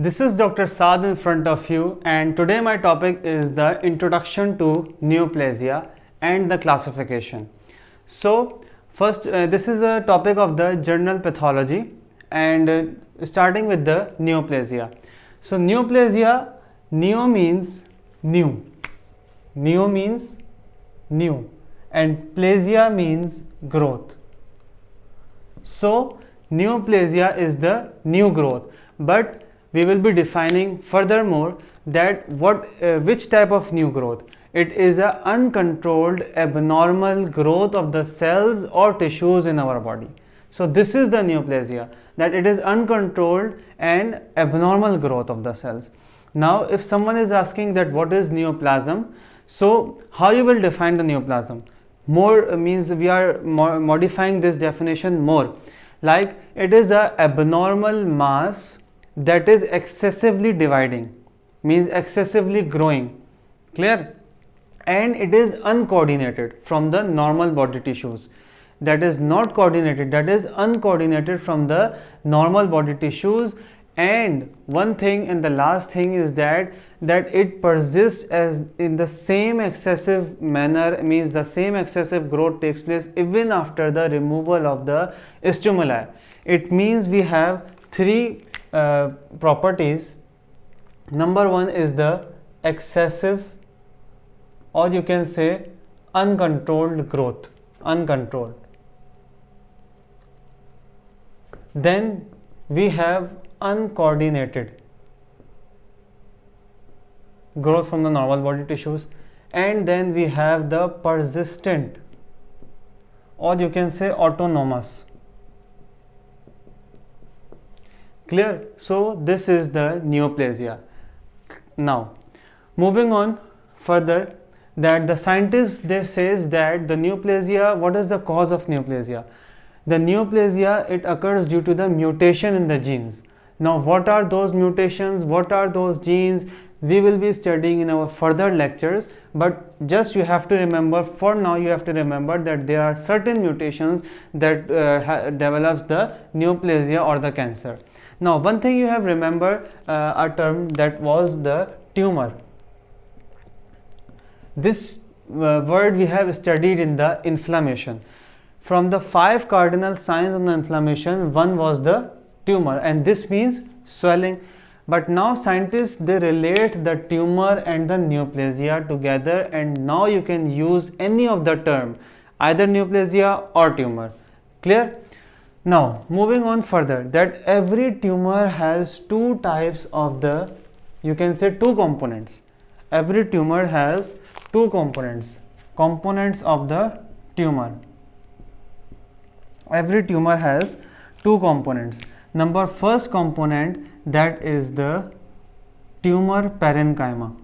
This is Dr. Saad in front of you, and today my topic is the introduction to neoplasia and the classification. So, first, this is a topic of the general pathology, and starting with the neoplasia. So, neoplasia, neo means new, neo means new, and plasia means growth. So, neoplasia is the new growth, but we will be defining furthermore that which type of new growth. It is an uncontrolled abnormal growth of the cells or tissues in our body. So this is the neoplasia, that it is uncontrolled and abnormal growth of the cells. Now if someone is asking that what is neoplasm, so how you will define the neoplasm? More means we are modifying this definition more, like it is a abnormal mass that is excessively dividing, means excessively growing, clear, and it is uncoordinated from the normal body tissues, that is not coordinated, that is uncoordinated from the normal body tissues. And one thing and the last thing is that it persists as in the same excessive manner, means the same excessive growth takes place even after the removal of the stimuli. It means we have three properties. Number one is the excessive, or you can say uncontrolled growth, uncontrolled. Then we have uncoordinated growth from the normal body tissues, and then we have the persistent, or you can say autonomous. Clear? So this is the neoplasia. Now moving on further, that the scientists, they says that the neoplasia, what is the cause of neoplasia? The neoplasia, it occurs due to the mutation in the genes. Now what are those mutations, what are those genes, we will be studying in our further lectures, but just you have to remember, for now you have to remember that there are certain mutations that develops the neoplasia or the cancer. Now one thing you have remember a term that was the tumor. This word we have studied in the inflammation. From the 5 cardinal signs of the inflammation, one was the tumor, and this means swelling. But now scientists, they relate the tumor and the neoplasia together, and now you can use any of the term, either neoplasia or tumor. Clear? Now moving on further, that every tumor has two types of the, you can say two components. Every tumor has two components of the tumor. Every tumor has two components. Number first component, that is the tumor parenchyma,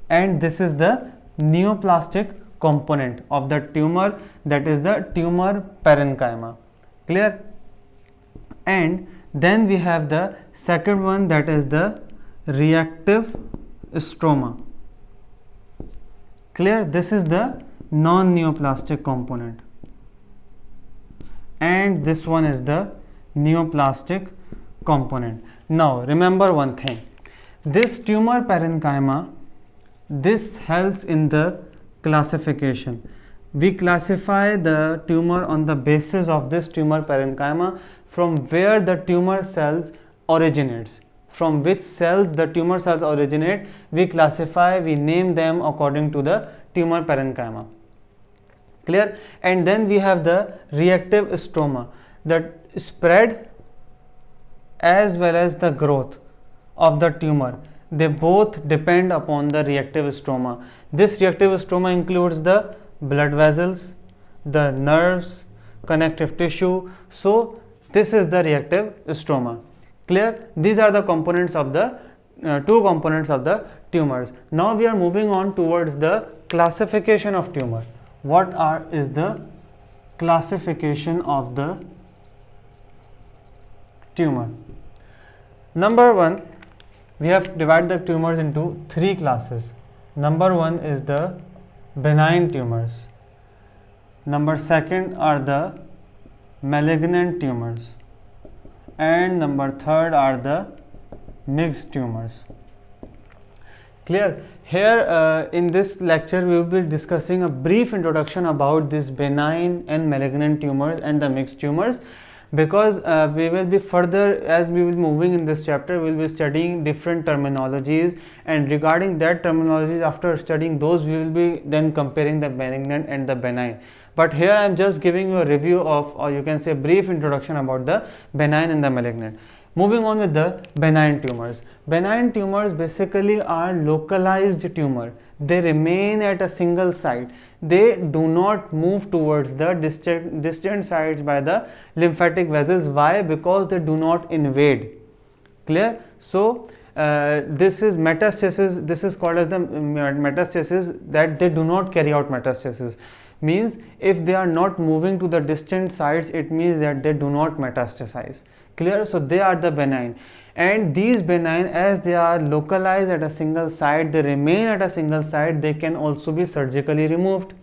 and this is the neoplastic component of the tumor, that is the tumor parenchyma. Clear? And then we have the second one, that is the reactive stroma. Clear? This is the non-neoplastic component, and this one is the neoplastic component. Now remember one thing, this tumor parenchyma, this helps in the classification. We classify the tumor on the basis of this tumor parenchyma, from where the tumor cells originates, from which cells the tumor cells originate, we classify, we name them according to the tumor parenchyma. Clear? And then we have the reactive stroma, that spread as well as the growth of the tumor, they both depend upon the reactive stroma. This reactive stroma includes the blood vessels, the nerves, connective tissue. So this is the reactive stroma. Clear? These are the components of the two components of the tumors. Now we are moving on towards the classification of tumor. What is the classification of the tumor? Number one, we have divided the tumors into 3 classes. Number one is the benign tumors. Number second are the malignant tumors. and number third are the mixed tumors. Clear? Here in this lecture we will be discussing a brief introduction about this benign and malignant tumors and the mixed tumors, because we will be further, as we will be moving in this chapter, we will be studying different terminologies, and regarding that terminologies, after studying those, we will be then comparing the malignant and the benign. But here I am just giving you a review of, or you can say brief introduction about the benign and the malignant. Moving on with the benign tumors. Benign tumors basically are localized tumor. They remain at a single site. They do not move towards the distant sites by the lymphatic vessels. Why? Because they do not invade. Clear? So this is metastasis. This is called as the metastasis, that they do not carry out metastasis. Means if they are not moving to the distant sites, it means that they do not metastasize. Clear? So they are the benign, and these benign, as they are localized at a single site, they remain at a single site, they can also be surgically removed.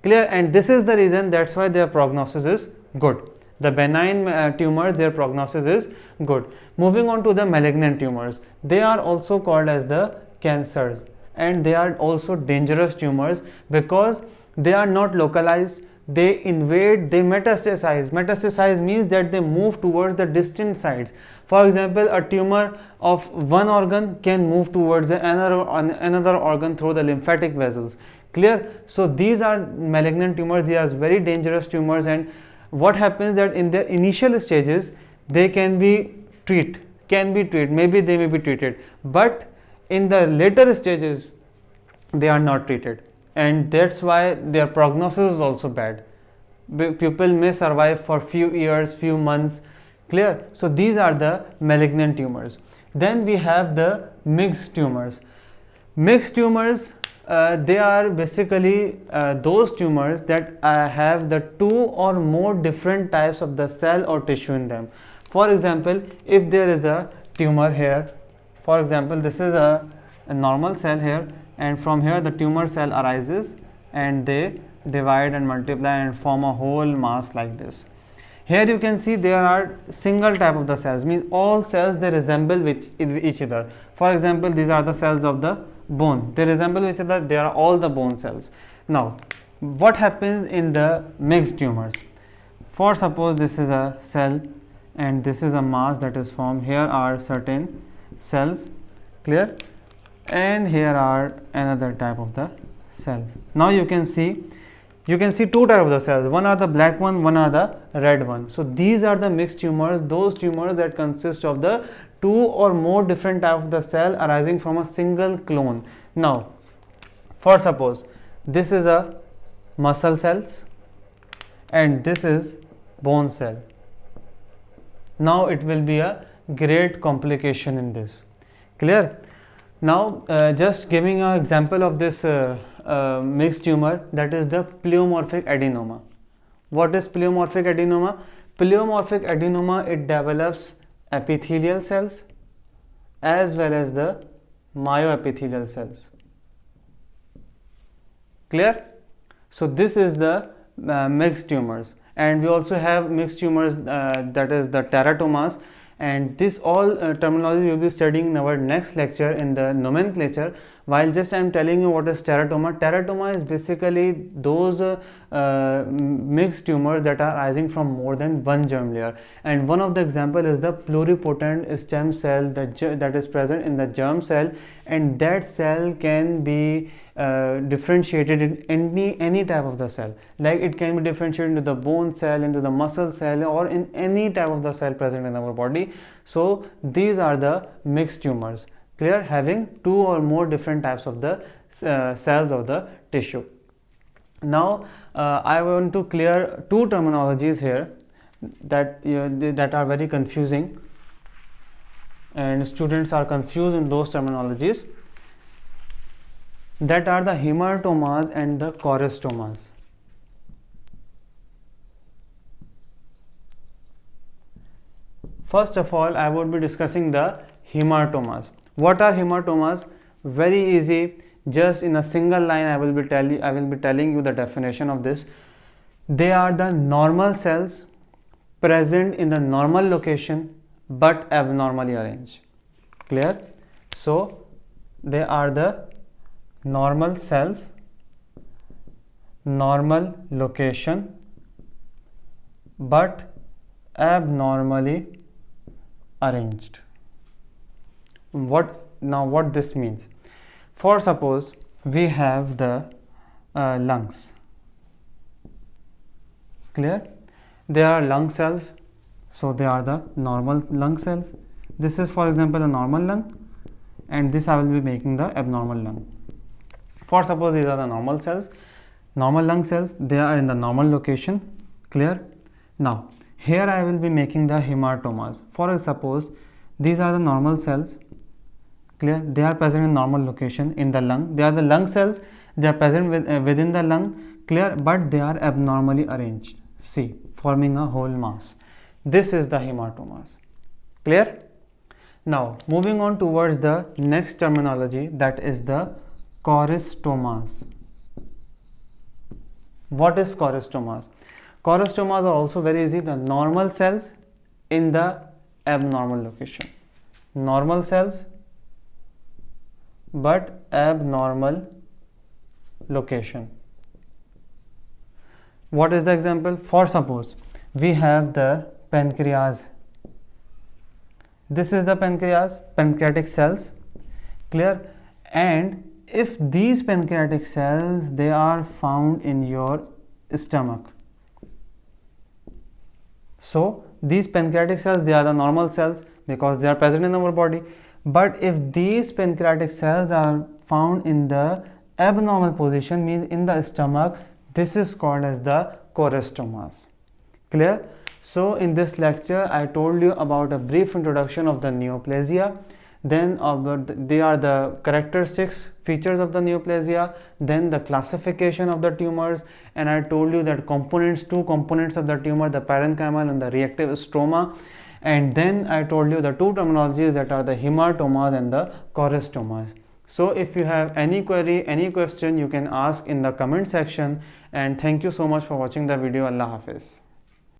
Clear? And this is the reason, that's why their prognosis is good. The benign tumors, their prognosis is good. Moving on to the malignant tumors, they are also called as the cancers, and they are also dangerous tumors because they are not localized, they invade, they metastasize. Metastasize means that they move towards the distant sites. For example, a tumor of one organ can move towards another organ through the lymphatic vessels. Clear? So these are malignant tumors, they are very dangerous tumors, and what happens that in their initial stages they can be treated, maybe they may be treated, but in the later stages they are not treated, and that's why their prognosis is also bad. People may survive for few years, few months. Clear? So these are the malignant tumors. Then we have the mixed tumors. Mixed tumors, they are basically those tumors that have the two or more different types of the cell or tissue in them. For example, if there is a tumor here, for example, this is a normal cell here, and from here the tumor cell arises and they divide and multiply and form a whole mass like this. Here you can see there are single type of the cells, means all cells they resemble with each other. For example, these are the cells of the bone, they resemble each other, they are all the bone cells. Now what happens in the mixed tumors? For suppose this is a cell and this is a mass that is formed, here are certain cells. Clear? And here are another type of the cells. Now you can see two types of the cells, one are the black one, one are the red one. So these are the mixed tumors, those tumors that consist of the two or more different types of the cell arising from a single clone. Now for suppose this is a muscle cells and this is bone cell. Now it will be a great complication in this. Clear? Now just giving an example of this mixed tumor, that is the pleomorphic adenoma. What is pleomorphic adenoma? Pleomorphic adenoma, it develops epithelial cells as well as the myoepithelial cells. Clear? So this is the mixed tumors, and we also have mixed tumors, that is the teratomas, and this all terminology we will be studying in our next lecture in the nomenclature. While just I am telling you what is teratoma. Teratoma is basically those mixed tumors that are arising from more than one germ layer, and one of the example is the pluripotent stem cell that is present in the germ cell, and that cell can be differentiated in any type of the cell, like it can be differentiated into the bone cell, into the muscle cell, or in any type of the cell present in our body. So these are the mixed tumors. Clear? Having two or more different types of the cells of the tissue. Now I want to clear two terminologies here that that are very confusing, and students are confused in those terminologies, that are the hematomas and the choristomas. First of all, I would be discussing the hematomas. What are hematomas? Very easy. Just in a single line, I will be telling you the definition of this. They are the normal cells present in the normal location but abnormally arranged. Clear? So they are the normal cells, normal location, but abnormally arranged. What this means? For suppose we have the lungs. Clear? They are lung cells, so they are the normal lung cells. This is, for example, a normal lung, and this I will be making the abnormal lung. For suppose these are the normal cells, normal lung cells, they are in the normal location. Clear? Now here I will be making the hematomas. For suppose these are the normal cells. Clear? They are present in normal location in the lung. They are the lung cells. They are present within the lung. Clear? But they are abnormally arranged. See, forming a whole mass. This is the hematomas. Clear? Now moving on towards the next terminology, that is the choristomas. What is choristomas? Choristomas are also very easy. The normal cells in the abnormal location. Normal cells but abnormal location. What is the example? For suppose we have the pancreas. This is the pancreas, pancreatic cells. Clear? And if these pancreatic cells, they are found in your stomach. So these pancreatic cells, they are the normal cells because they are present in our body. But if these pancreatic cells are found in the abnormal position, means in the stomach, this is called as the choristomas. Clear? So in this lecture I told you about a brief introduction of the neoplasia, then they are the characteristics, features of the neoplasia, then the classification of the tumors, and I told you that two components of the tumor, the parenchymal and the reactive stroma, and then I told you the two terminologies, that are the hematomas and the choristomas. So if you have any query, any question, you can ask in the comment section, and thank you so much for watching the video. Allah Hafiz.